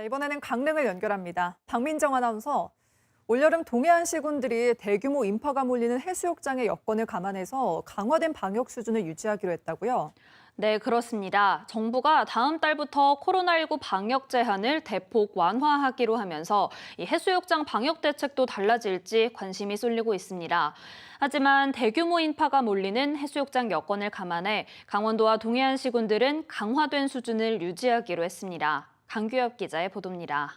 네, 이번에는 강릉을 연결합니다. 박민정 아나운서, 올여름 동해안 시군들이 대규모 인파가 몰리는 해수욕장의 여건을 감안해서 강화된 방역 수준을 유지하기로 했다고요? 네, 그렇습니다. 정부가 다음 달부터 코로나19 방역 제한을 대폭 완화하기로 하면서 이 해수욕장 방역 대책도 달라질지 관심이 쏠리고 있습니다. 하지만 대규모 인파가 몰리는 해수욕장 여건을 감안해 강원도와 동해안 시군들은 강화된 수준을 유지하기로 했습니다. 강규엽 기자의 보도입니다.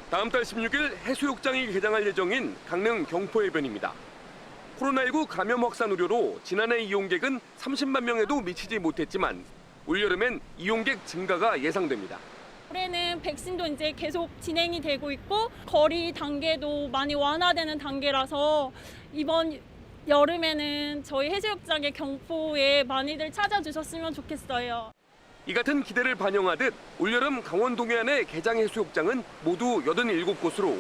다음 달 16일 해수욕장이 개장할 예정인 강릉 경포해변입니다. 코로나19 감염 확산 우려로 지난해 이용객은 30만 명에도 미치지 못했지만 올여름엔 이용객 증가가 예상됩니다. 올해는 백신도 이제 계속 진행이 되고 있고 거리 단계도 많이 완화되는 단계라서 이번 여름에는 저희 해수욕장의 경포에 많이들 찾아주셨으면 좋겠어요. 이 같은 기대를 반영하듯 올여름 강원 동해안의 개장 해수욕장은 모두 87곳으로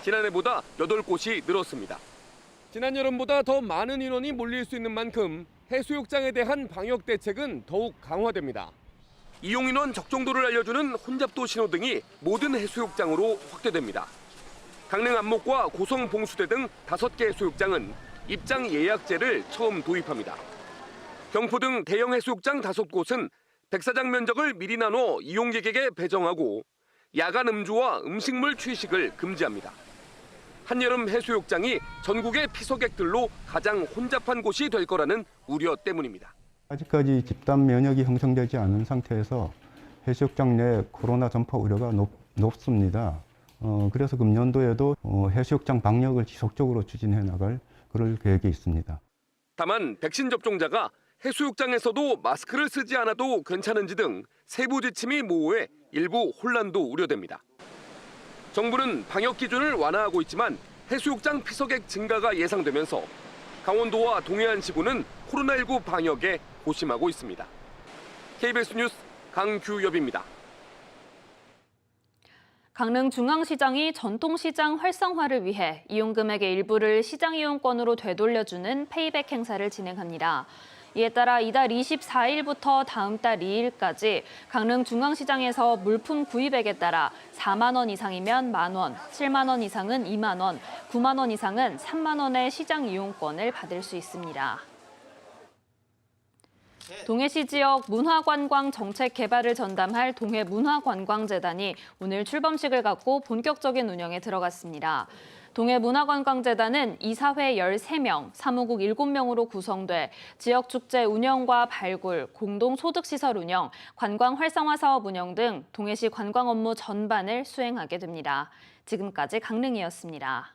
지난해보다 8곳이 늘었습니다. 지난 여름보다 더 많은 인원이 몰릴 수 있는 만큼 해수욕장에 대한 방역 대책은 더욱 강화됩니다. 이용 인원 적정도를 알려주는 혼잡도 신호등이 모든 해수욕장으로 확대됩니다. 강릉 안목과 고성 봉수대 등 5개 해수욕장은 입장 예약제를 처음 도입합니다. 경포 등 대형 해수욕장 5곳은 백사장 면적을 미리 나눠 이용객에게 배정하고 야간 음주와 음식물 취식을 금지합니다. 한여름 해수욕장이 전국의 피서객들로 가장 혼잡한 곳이 될 거라는 우려 때문입니다. 아직까지 집단 면역이 형성되지 않은 상태에서 해수욕장 내 코로나 전파 우려가 높습니다. 그래서 금년도에도 해수욕장 방역을 지속적으로 추진해 나갈 그럴 계획이 있습니다. 다만 백신 접종자가 해수욕장에서도 마스크를 쓰지 않아도 괜찮은지 등 세부 지침이 모호해 일부 혼란도 우려됩니다. 정부는 방역 기준을 완화하고 있지만 해수욕장 피서객 증가가 예상되면서 강원도와 동해안 지구는 코로나19 방역에 고심하고 있습니다. KBS 뉴스 강규엽입니다. 강릉 중앙시장이 전통시장 활성화를 위해 이용금액의 일부를 시장 이용권으로 되돌려주는 페이백 행사를 진행합니다. 이에 따라 이달 24일부터 다음 달 2일까지 강릉 중앙시장에서 물품 구입액에 따라 4만 원 이상이면 만 원, 7만 원 이상은 2만 원, 9만 원 이상은 3만 원의 시장 이용권을 받을 수 있습니다. 동해시 지역 문화관광 정책 개발을 전담할 동해문화관광재단이 오늘 출범식을 갖고 본격적인 운영에 들어갔습니다. 동해문화관광재단은 이사회 13명, 사무국 7명으로 구성돼 지역축제 운영과 발굴, 공동소득시설 운영, 관광 활성화 사업 운영 등 동해시 관광 업무 전반을 수행하게 됩니다. 지금까지 강릉이었습니다.